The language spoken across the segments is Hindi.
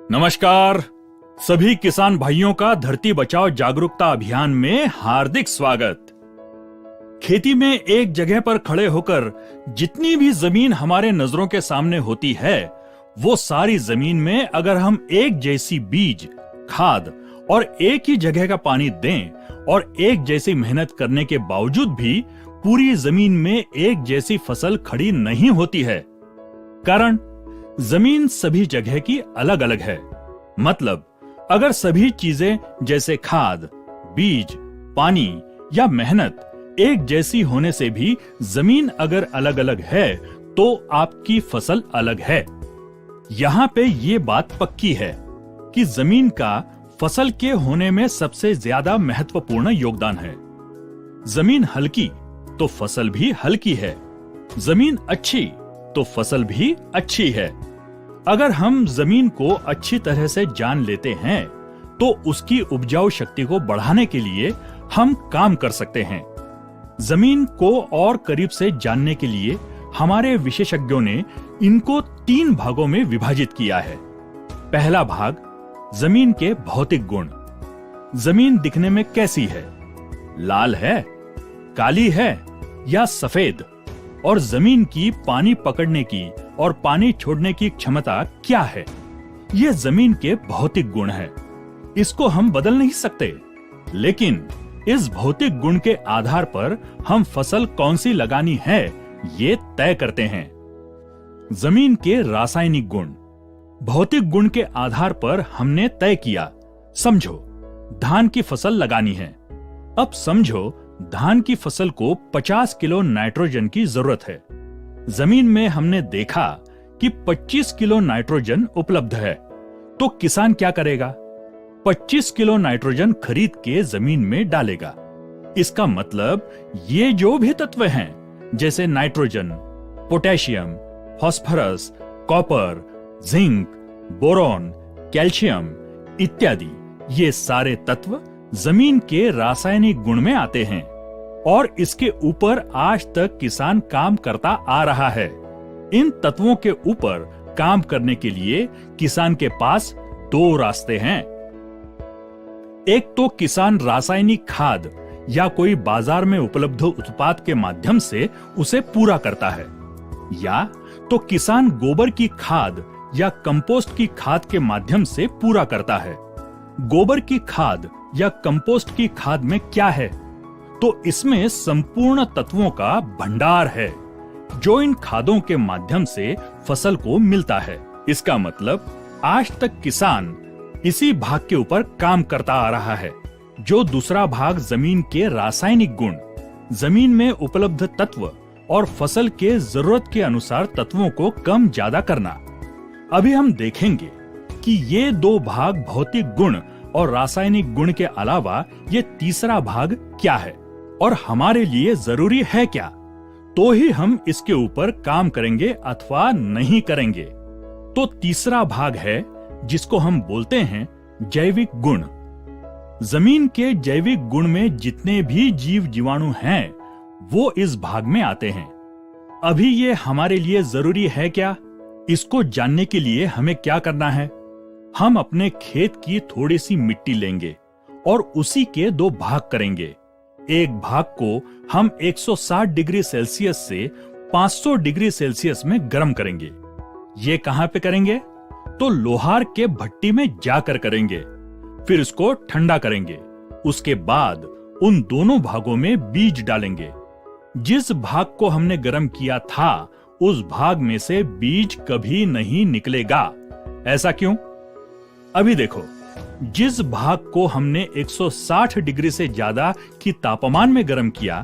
नमस्कार। सभी किसान भाइयों का धरती बचाओ जागरूकता अभियान में हार्दिक स्वागत। खेती में एक जगह पर खड़े होकर जितनी भी जमीन हमारे नजरों के सामने होती है, वो सारी जमीन में अगर हम एक जैसी बीज, खाद और एक ही जगह का पानी दें और एक जैसी मेहनत करने के बावजूद भी पूरी जमीन में एक जैसी फसल खड़ी नहीं होती है। कारण जमीन सभी जगह की अलग अलग है। मतलब अगर सभी चीजें जैसे खाद, बीज, पानी या मेहनत एक जैसी होने से भी जमीन अगर अलग अलग है तो आपकी फसल अलग है। यहां पे ये बात पक्की है कि जमीन का फसल के होने में सबसे ज्यादा महत्वपूर्ण योगदान है। जमीन हल्की तो फसल भी हल्की है, जमीन अच्छी तो फसल भी अच्छी है। अगर हम जमीन को अच्छी तरह से जान लेते हैं तो उसकी उपजाऊ शक्ति को बढ़ाने के लिए हम काम कर सकते हैं। जमीन को और करीब से जानने के लिए हमारे विशेषज्ञों ने इनको 3 भागों में विभाजित किया है। पहला भाग, जमीन के भौतिक गुण। जमीन दिखने में कैसी है? लाल है, काली है या सफेद? और जमीन की पानी पकड़ने की और पानी छोड़ने की क्षमता क्या है? ये जमीन के भौतिक गुण है। इसको हम बदल नहीं सकते, लेकिन इस भौतिक गुण के आधार पर हम फसल कौन सी लगानी है, ये तय करते हैं। जमीन के रासायनिक गुण। भौतिक गुण के आधार पर हमने तय किया, समझो धान की फसल लगानी है। अब समझो धान की फसल को 50 किलो नाइट्रोजन की जरूरत है। जमीन में हमने देखा कि 25 किलो नाइट्रोजन उपलब्ध है, तो किसान क्या करेगा? 25 किलो नाइट्रोजन खरीद के जमीन में डालेगा। इसका मतलब ये जो भी तत्व हैं, जैसे nitrogen, potassium, phosphorus, copper, zinc, boron, calcium इत्यादि, ये सारे तत्व जमीन के रासायनिक गुण में आते हैं और इसके ऊपर आज तक किसान काम करता आ रहा है। इन तत्वों के ऊपर काम करने के लिए किसान के पास 2 रास्ते हैं। एक तो किसान रासायनिक खाद या कोई बाजार में उपलब्ध उत्पाद के माध्यम से उसे पूरा करता है, या तो किसान गोबर की खाद या कंपोस्ट की खाद के माध्यम से पूरा करता है। गोबर की खाद या कंपोस्ट की खाद में क्या है? तो इसमें संपूर्ण तत्वों का भंडार है जो इन खादों के माध्यम से फसल को मिलता है। इसका मतलब आज तक किसान इसी भाग के ऊपर काम करता आ रहा है। जो दूसरा भाग जमीन के रासायनिक गुण, जमीन में उपलब्ध तत्व और फसल के जरूरत के अनुसार तत्वों को कम ज्यादा करना। अभी हम देखेंगे कि ये 2 भाग भौतिक गुण और रासायनिक गुण के अलावा ये तीसरा भाग क्या है और हमारे लिए जरूरी है क्या, तो ही हम इसके ऊपर काम करेंगे अथवा नहीं करेंगे। तो तीसरा भाग है जिसको हम बोलते हैं जैविक गुण। जमीन के जैविक गुण में जितने भी जीव जीवाणु हैं, वो इस भाग में आते हैं। अभी ये हमारे लिए जरूरी है क्या? इसको जानने के लिए हमें क्या करना है? हम अपने खेत की थोड़ी सी मिट्टी लेंगे और उसी के 2 भाग करेंगे। एक भाग को हम 160 डिग्री सेल्सियस से 500 डिग्री सेल्सियस में गर्म करेंगे। ये कहां पे करेंगे? तो लोहार के भट्टी में जाकर करेंगे। फिर इसको ठंडा करेंगे। उसके बाद उन दोनों भागों में बीज डालेंगे। जिस भाग को हमने गर्म किया था, उस भाग में से बीज कभी नहीं निकलेगा। ऐसा क्यों? अभी देखो, जिस भाग को हमने 160 डिग्री से ज्यादा की तापमान में गर्म किया,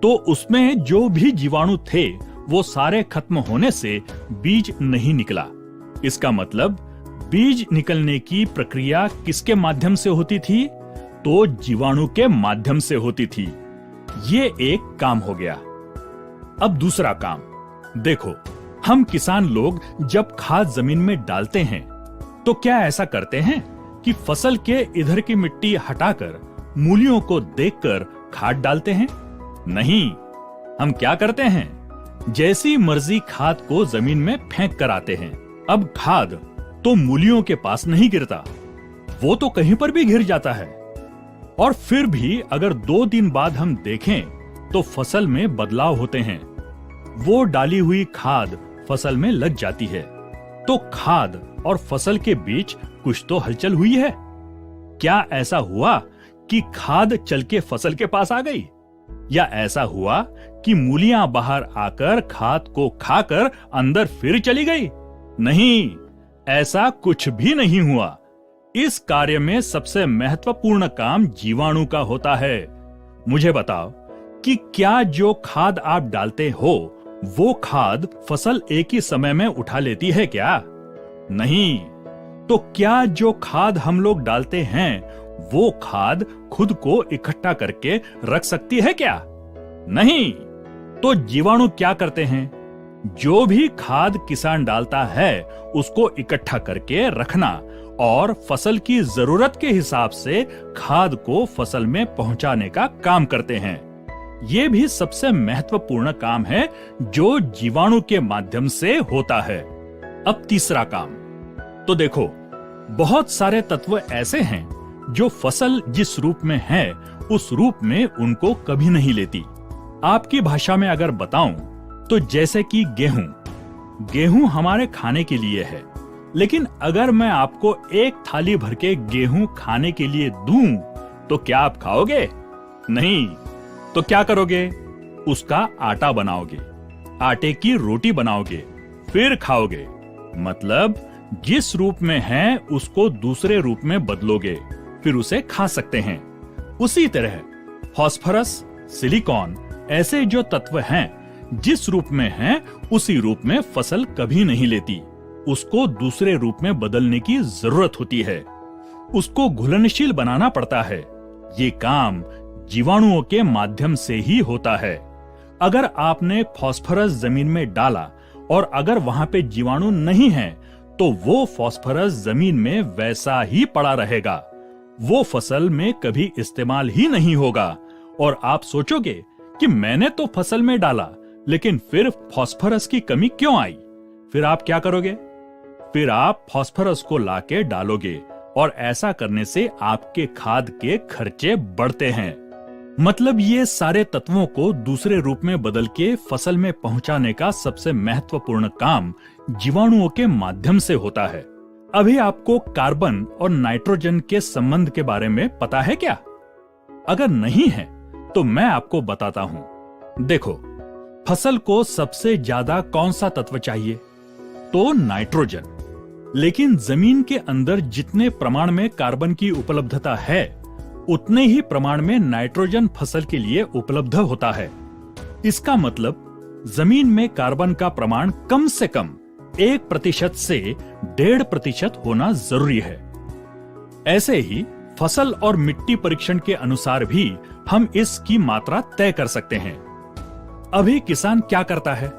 तो उसमें जो भी जीवाणु थे वो सारे खत्म होने से बीज नहीं निकला। इसका मतलब बीज निकलने की प्रक्रिया किसके माध्यम से होती थी? तो जीवाणु के माध्यम से होती थी। ये एक काम हो गया। अब दूसरा काम देखो, हम किसान लोग जब खाद जमीन में डालते हैं तो क्या ऐसा करते हैं कि फसल के इधर की मिट्टी हटाकर मूलियों को देखकर खाद डालते हैं? नहीं, हम क्या करते हैं? जैसी मर्जी खाद को जमीन में फेंक कर आते हैं। अब खाद तो मूलियों के पास नहीं गिरता, वो तो कहीं पर भी गिर जाता है। और फिर भी अगर 2 दिन बाद हम देखें तो फसल में बदलाव होते हैं। वो डाली हुई खाद फसल में लग जाती है। तो खाद और फसल के बीच कुछ तो हलचल हुई है। क्या ऐसा हुआ कि खाद चल के फसल के पास आ गई, या ऐसा हुआ कि मूलियां बाहर आकर खाद को खाकर अंदर फिर चली गई? नहीं, ऐसा कुछ भी नहीं हुआ। इस कार्य में सबसे महत्वपूर्ण काम जीवाणु का होता है। मुझे बताओ कि क्या जो खाद आप डालते हो वो खाद फसल एक ही समय में उठा लेती है क्या? नहीं। तो क्या जो खाद हम लोग डालते हैं वो खाद खुद को इकट्ठा करके रख सकती है क्या? नहीं। तो जीवाणु क्या करते हैं? जो भी खाद किसान डालता है उसको इकट्ठा करके रखना और फसल की जरूरत के हिसाब से खाद को फसल में पहुंचाने का काम करते हैं। ये भी सबसे महत्वपूर्ण काम है जो जीवाणु के माध्यम से होता है। अब तीसरा काम तो देखो, बहुत सारे तत्व ऐसे हैं जो फसल जिस रूप में है उस रूप में उनको कभी नहीं लेती। आपकी भाषा में अगर बताऊं तो जैसे कि गेहूं हमारे खाने के लिए है, लेकिन अगर मैं आपको एक थाली भर के गेहूं खाने के लिए दूं तो क्या आप खाओगे? नहीं। तो क्या करोगे? उसका आटा बनाओगे, आटे की रोटी बनाओगे, फिर खाओगे। मतलब जिस रूप में है उसको दूसरे रूप में बदलोगे, फिर उसे खा सकते हैं। उसी तरह फास्फोरस, सिलिकॉन ऐसे जो तत्व हैं जिस रूप में हैं उसी रूप में फसल कभी नहीं लेती। उसको दूसरे रूप में बदलने की जरूरत होती है। उसको घुलनशील बनाना पड़ता है। ये काम जीवाणुओं के माध्यम से ही होता है। अगर आपने फास्फोरस जमीन में डाला और अगर वहां पे जीवाणु नहीं है तो वो फास्फोरस जमीन में वैसा ही पड़ा रहेगा। वो फसल में कभी इस्तेमाल ही नहीं होगा। और आप सोचोगे कि मैंने तो फसल में डाला लेकिन फिर फास्फोरस की कमी क्यों आई? फिर आप क्या करोगे? फिर आप फास्फोरस को लाके डालोगे और ऐसा करने से आपके खाद के खर्चे बढ़ते हैं। मतलब ये सारे तत्वों को दूसरे रूप में बदल के फसल में पहुंचाने का सबसे महत्वपूर्ण काम जीवाणुओं के माध्यम से होता है। अभी आपको कार्बन और नाइट्रोजन के संबंध के बारे में पता है क्या? अगर नहीं है तो मैं आपको बताता हूं। देखो, फसल को सबसे ज्यादा कौन सा तत्व चाहिए? तो नाइट्रोजन। लेकिन जमीन के अंदर जितने प्रमाण में कार्बन की उपलब्धता है उतने ही प्रमाण में नाइट्रोजन फसल के लिए उपलब्ध होता है। इसका मतलब जमीन में कार्बन का प्रमाण कम से कम 1% से 1.5% होना जरूरी है। ऐसे ही फसल और मिट्टी परीक्षण के अनुसार भी हम इसकी मात्रा तय कर सकते हैं। अभी किसान क्या करता है?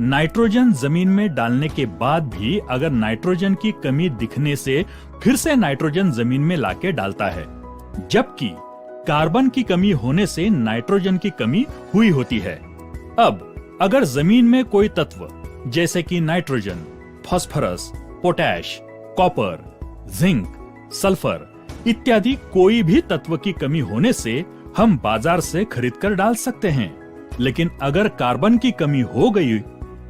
नाइट्रोजन जमीन में डालने के बाद भी अगर नाइट्रोजन की कमी दिखने से फिर से नाइट्रोजन जमीन में लाके डालता है, जबकि कार्बन की कमी होने से नाइट्रोजन की कमी हुई होती है। अब अगर जमीन में कोई तत्व जैसे कि nitrogen, phosphorus, potash, copper, zinc, sulphur इत्यादि कोई भी तत्व की कमी होने से हम बाजार से खरीद कर डाल सकते हैं। लेकिन अगर कार्बन की कमी हो गई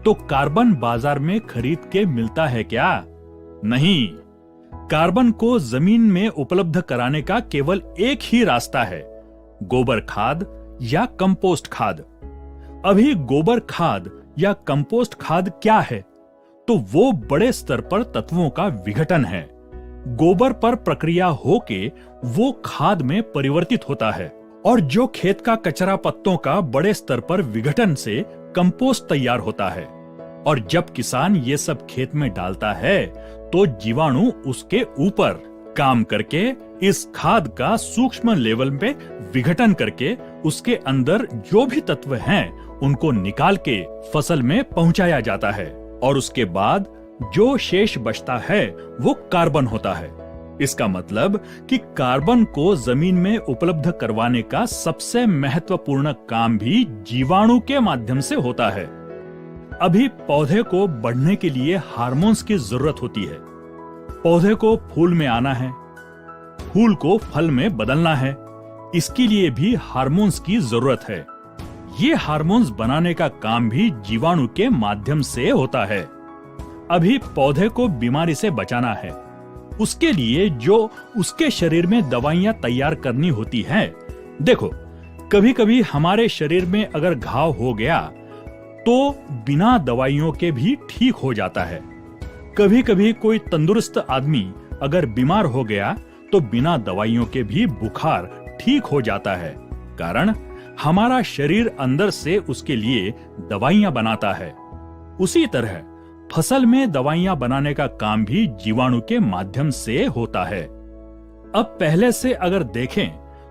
तो कार्बन बाजार में खरीद के मिलता है क्या? नहीं। कार्बन को जमीन में उपलब्ध कराने का केवल एक ही रास्ता है, गोबर खाद या कंपोस्ट खाद। अभी गोबर खाद या कंपोस्ट खाद क्या है? तो वो बड़े स्तर पर तत्वों का विघटन है। गोबर पर प्रक्रिया होके वो खाद में परिवर्तित होता है और जो खेत का कचरा पत्तों का बड़े स्तर पर विघटन से कंपोस्ट तैयार होता है। और जब किसान ये सब खेत में डालता है तो जीवाणु उसके ऊपर काम करके इस खाद का सूक्ष्म लेवल पे विघटन करके उसके अंदर जो भी तत्व हैं उनको निकाल के फसल में पहुंचाया जाता है। और उसके बाद जो शेष बचता है वो कार्बन होता है। इसका मतलब कि कार्बन को जमीन में उपलब्ध करवाने का सबसे महत्वपूर्ण काम भी जीवाणु के माध्यम से होता है। अभी पौधे को बढ़ने के लिए हार्मोन्स की जरूरत होती है। पौधे को फूल में आना है, फूल को फल में बदलना है। इसके लिए भी हार्मोन्स की जरूरत है। ये हार्मोन्स बनाने का काम भी जीवाणु के माध्यम से होता है। अभी पौधे को बीमारी से बचाना है, उसके लिए जो उसके शरीर में दवाइयां तैयार करनी होती हैं। देखो, कभी कभी हमारे शरीर में अगर घाव हो गया तो बिना दवाइयों के भी ठीक हो जाता है। कभी कभी कोई तंदुरुस्त आदमी अगर बीमार हो गया तो बिना दवाइयों के भी बुखार ठीक हो जाता है, कारण हमारा शरीर अंदर से उसके लिए दवाइयां बनाता है। उसी तरह फसल में दवाइयां बनाने का काम भी जीवाणु के माध्यम से होता है। अब पहले से अगर देखें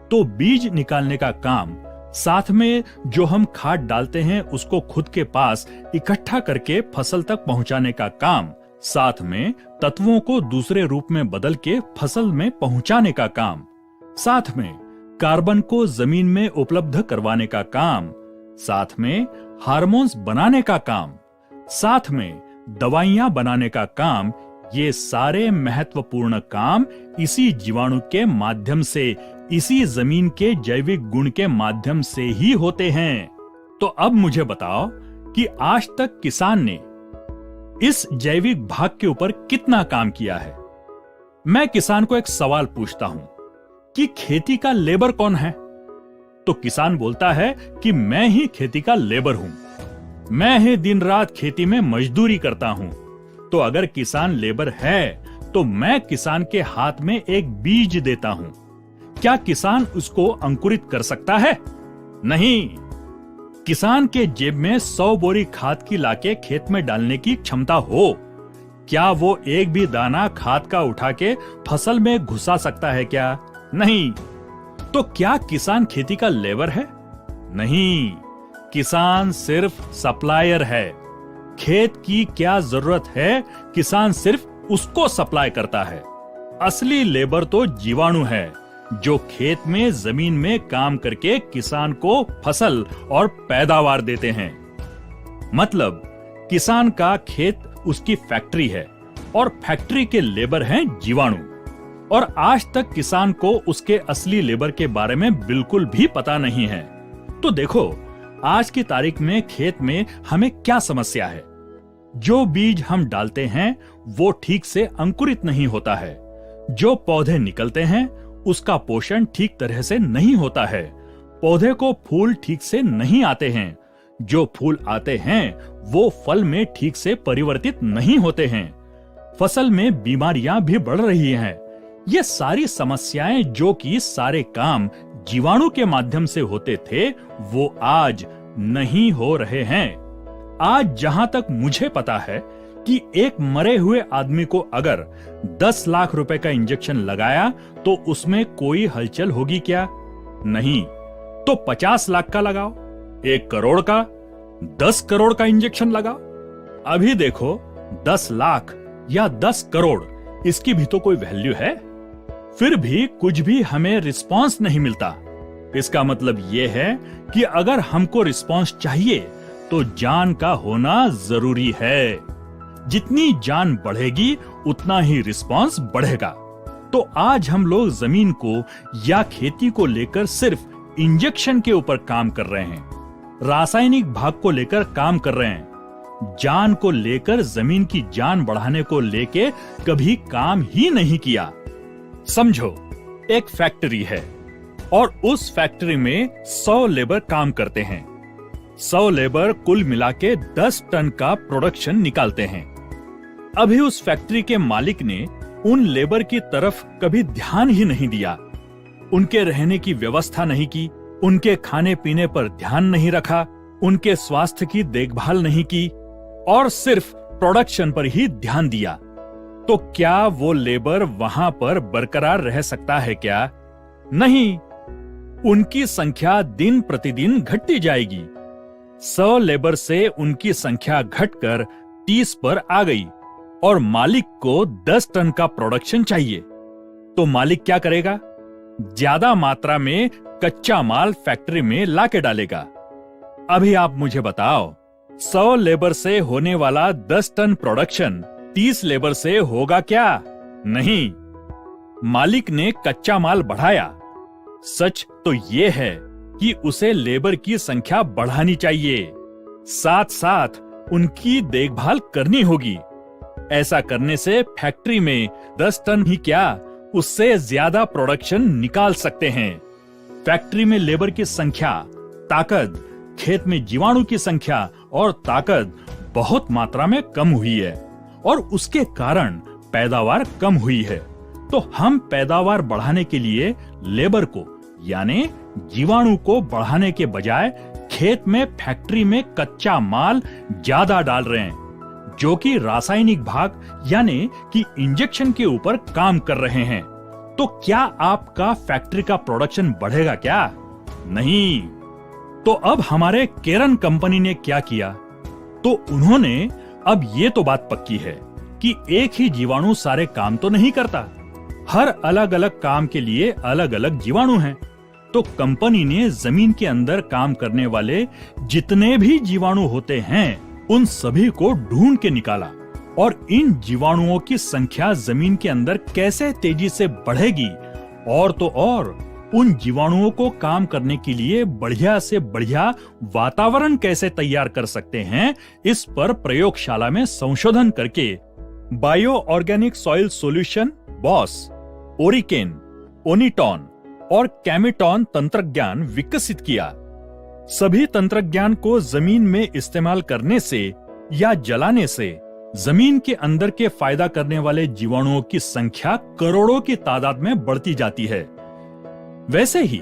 तो बीज निकालने का काम, साथ में जो हम खाद डालते हैं उसको खुद के पास इकट्ठा करके फसल तक पहुंचाने का काम, साथ में तत्वों को दूसरे रूप में बदल के फसल में पहुंचाने का काम, साथ में कार्बन को जमीन में उपलब्ध करवाने का काम, साथ में हार्मोन्स बनाने का काम, साथ में दवाइयां बनाने का काम, ये सारे महत्वपूर्ण काम इसी जीवाणु के माध्यम से, इसी जमीन के जैविक गुण के माध्यम से ही होते हैं। तो अब मुझे बताओ कि आज तक किसान ने इस जैविक भाग के ऊपर कितना काम किया है। मैं किसान को एक सवाल पूछता हूं कि खेती का लेबर कौन है? तो किसान बोलता है कि मैं ही खेती का लेबर हूं, मैं ही दिन रात खेती में मजदूरी करता हूं। तो अगर किसान लेबर है तो मैं किसान के हाथ में एक बीज देता हूं, क्या किसान उसको अंकुरित कर सकता है? नहीं। किसान के जेब में 100 बोरी खाद की लाके खेत में डालने की क्षमता हो, क्या वो एक भी दाना खाद का उठा के फसल में घुसा सकता है क्या? नहीं। तो क्या किसान खेती का लेबर है? नहीं, किसान सिर्फ सप्लायर है। खेत की क्या जरूरत है, किसान सिर्फ उसको सप्लाई करता है। असली लेबर तो जीवाणु है, जो खेत में जमीन में काम करके किसान को फसल और पैदावार देते हैं। मतलब किसान का खेत उसकी फैक्ट्री है और फैक्ट्री के लेबर हैं जीवाणु। और आज तक किसान को उसके असली लेबर के बारे में बिल्कुल भी पता नहीं है। तो देखो, आज की तारीख में खेत में हमें क्या समस्या है? जो बीज हम डालते हैं वो ठीक से अंकुरित नहीं होता है। जो पौधे निकलते हैं उसका पोषण ठीक तरह से नहीं होता है। पौधे को फूल ठीक से नहीं आते हैं। जो फूल आते हैं वो फल में ठीक से परिवर्तित नहीं होते हैं। फसल में बीमारियां भी बढ़ रही हैं। ये सारी समस्याएं, जो कि सारे काम जीवाणु के माध्यम से होते थे, वो आज नहीं हो रहे हैं। आज जहां तक मुझे पता है कि एक मरे हुए आदमी को अगर 10 लाख रुपए का इंजेक्शन लगाया तो उसमें कोई हलचल होगी क्या? नहीं। तो 50 लाख का लगाओ, 1 करोड़ का, 10 करोड़ का इंजेक्शन लगाओ। अभी देखो, 10 लाख या 10 करोड़, इसकी भी तो कोई वैल्यू है। फिर भी कुछ भी हमें रिस्पांस नहीं मिलता। इसका मतलब यह है कि अगर हमको रिस्पांस चाहिए तो जान का होना जरूरी है। जितनी जान बढ़ेगी उतना ही रिस्पांस बढ़ेगा। तो आज हम लोग जमीन को या खेती को लेकर सिर्फ इंजेक्शन के ऊपर काम कर रहे हैं, रासायनिक भाग को लेकर काम कर रहे हैं। जान को लेकर, जमीन की जान बढ़ाने को लेकर कभी काम ही नहीं किया। समझो, एक फैक्ट्री है और उस फैक्ट्री में 100 लेबर काम करते हैं। 100 लेबर कुल मिला के 10 टन का प्रोडक्शन निकालते हैं। अभी उस फैक्ट्री के मालिक ने उन लेबर की तरफ कभी ध्यान ही नहीं दिया, उनके रहने की व्यवस्था नहीं की, उनके खाने पीने पर ध्यान नहीं रखा, उनके स्वास्थ्य की देखभाल नहीं की और सिर्फ प्रोडक्शन पर ही ध्यान दिया। तो क्या वो लेबर वहां पर बरकरार रह सकता है क्या? नहीं। उनकी संख्या दिन प्रतिदिन घटती जाएगी। 100 लेबर से उनकी संख्या घटकर 30 पर आ गई और मालिक को 10 टन का प्रोडक्शन चाहिए। तो मालिक क्या करेगा? ज्यादा मात्रा में कच्चा माल फैक्ट्री में लाके डालेगा। अभी आप मुझे बताओ, 100 लेबर से होने वाला 10 टन प्रोडक्शन 30 लेबर से होगा क्या? नहीं, मालिक ने कच्चा माल बढ़ाया। सच तो ये है कि उसे लेबर की संख्या बढ़ानी चाहिए, साथ साथ उनकी देखभाल करनी होगी। ऐसा करने से फैक्ट्री में 10 टन ही क्या, उससे ज्यादा प्रोडक्शन निकाल सकते हैं। फैक्ट्री में लेबर की संख्या, ताकत, खेत में जीवाणु की संख्या और ताकत बहुत मात्रा में कम हुई है और उसके कारण पैदावार कम हुई है। तो हम पैदावार बढ़ाने के लिए लेबर को यानी जीवाणु को बढ़ाने के बजाय खेत में फैक्ट्री में कच्चा माल ज्यादा डाल रहे हैं, जो कि रासायनिक भाग यानी कि इंजेक्शन के ऊपर काम कर रहे हैं। तो क्या आपका फैक्ट्री का प्रोडक्शन बढ़ेगा क्या? नहीं। तो अब हमारे केरन कंपनी ने क्या किया? तो उन्होंने अब ये तो बात पक्की है कि एक ही जीवाणु सारे काम तो नहीं करता, हर अलग अलग काम के लिए अलग अलग जीवाणु हैं। तो कंपनी ने जमीन के अंदर काम करने वाले जितने भी जीवाणु होते हैं उन सभी को ढूंढ के निकाला और इन जीवाणुओं की संख्या जमीन के अंदर कैसे तेजी से बढ़ेगी और तो और उन जीवाणुओं को काम करने के लिए बढ़िया से बढ़िया वातावरण कैसे तैयार कर सकते हैं, इस पर प्रयोगशाला में संशोधन करके बायो ऑर्गेनिक सॉइल सॉल्यूशन बॉस, ओरिकेन, ओनिटॉन और कैमिटॉन तंत्रज्ञान विकसित किया। सभी तंत्रज्ञान को जमीन में इस्तेमाल करने से या जलाने से जमीन के अंदर के फायदा करने वाले जीवाणुओं की संख्या करोड़ों की तादाद में बढ़ती जाती है। वैसे ही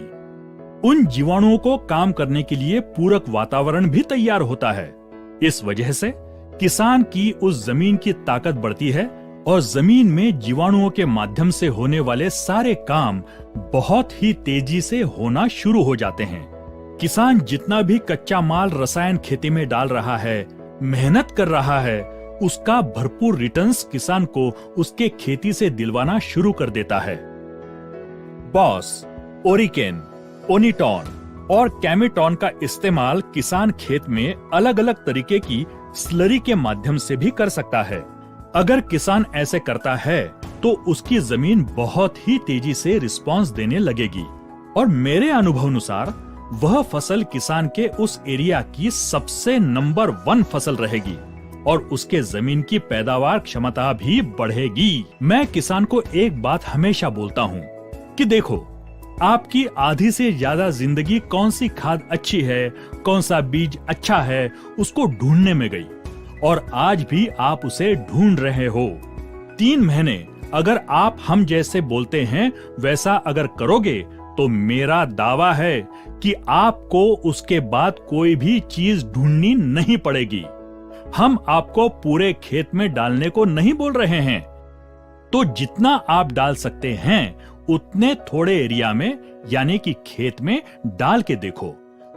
उन जीवाणुओं को काम करने के लिए पूरक वातावरण भी तैयार होता है। इस वजह से किसान की उस जमीन की ताकत बढ़ती है और जमीन में जीवाणुओं के माध्यम से होने वाले सारे काम बहुत ही तेजी से होना शुरू हो जाते हैं। किसान जितना भी कच्चा माल रसायन खेती में डाल रहा है, मेहनत कर रहा है, उसका भरपूर रिटर्न्स किसान को उसके खेती से दिलवाना शुरू कर देता है। बॉस, ओरिकेन, ओनिटॉन और कैमिटॉन का इस्तेमाल किसान खेत में अलग अलग तरीके की स्लरी के माध्यम से भी कर सकता है। अगर किसान ऐसे करता है तो उसकी जमीन बहुत ही तेजी से रिस्पांस देने लगेगी और मेरे अनुभव अनुसार वह फसल किसान के उस एरिया की सबसे नंबर 1 फसल रहेगी और उसके जमीन की पैदावार क्षमता भी बढ़ेगी। मैं किसान को एक बात हमेशा बोलता हूँ कि देखो, आपकी आधी से ज्यादा जिंदगी कौन सी खाद अच्छी है, कौन सा बीज अच्छा है, उसको ढूंढने में गई और आज भी आप उसे ढूंढ रहे हो। 3 महीने अगर आप हम जैसे बोलते हैं वैसा अगर करोगे तो मेरा दावा है कि आपको उसके बाद कोई भी चीज ढूंढनी नहीं पड़ेगी। हम आपको पूरे खेत में डालने को नहीं बोल रहे हैं। तो जितना आप डाल सकते हैं उतने थोड़े एरिया में यानी कि खेत में डाल के देखो।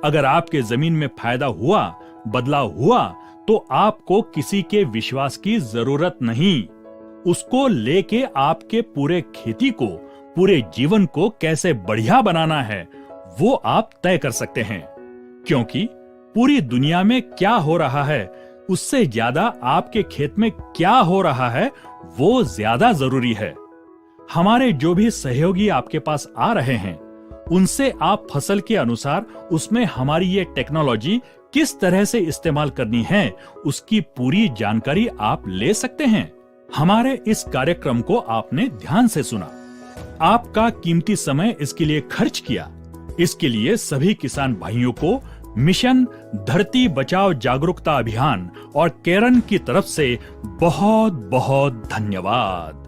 अगर आपके जमीन में फायदा हुआ, बदलाव हुआ, तो आपको किसी के विश्वास की जरूरत नहीं। उसको लेके आपके पूरे खेती को, पूरे जीवन को कैसे बढ़िया बनाना है वो आप तय कर सकते हैं, क्योंकि पूरी दुनिया में क्या हो रहा है उससे ज्यादा आपके खेत में क्या हो रहा है वो ज्यादा जरूरी है। हमारे जो भी सहयोगी आपके पास आ रहे हैं उनसे आप फसल के अनुसार उसमें हमारी ये टेक्नोलॉजी किस तरह से इस्तेमाल करनी है उसकी पूरी जानकारी आप ले सकते हैं। हमारे इस कार्यक्रम को आपने ध्यान से सुना, आपका कीमती समय इसके लिए खर्च किया। इसके लिए सभी किसान भाइयों को मिशन धरती बचाओ जागरूकता अभियान और केरन की तरफ से बहुत बहुत धन्यवाद।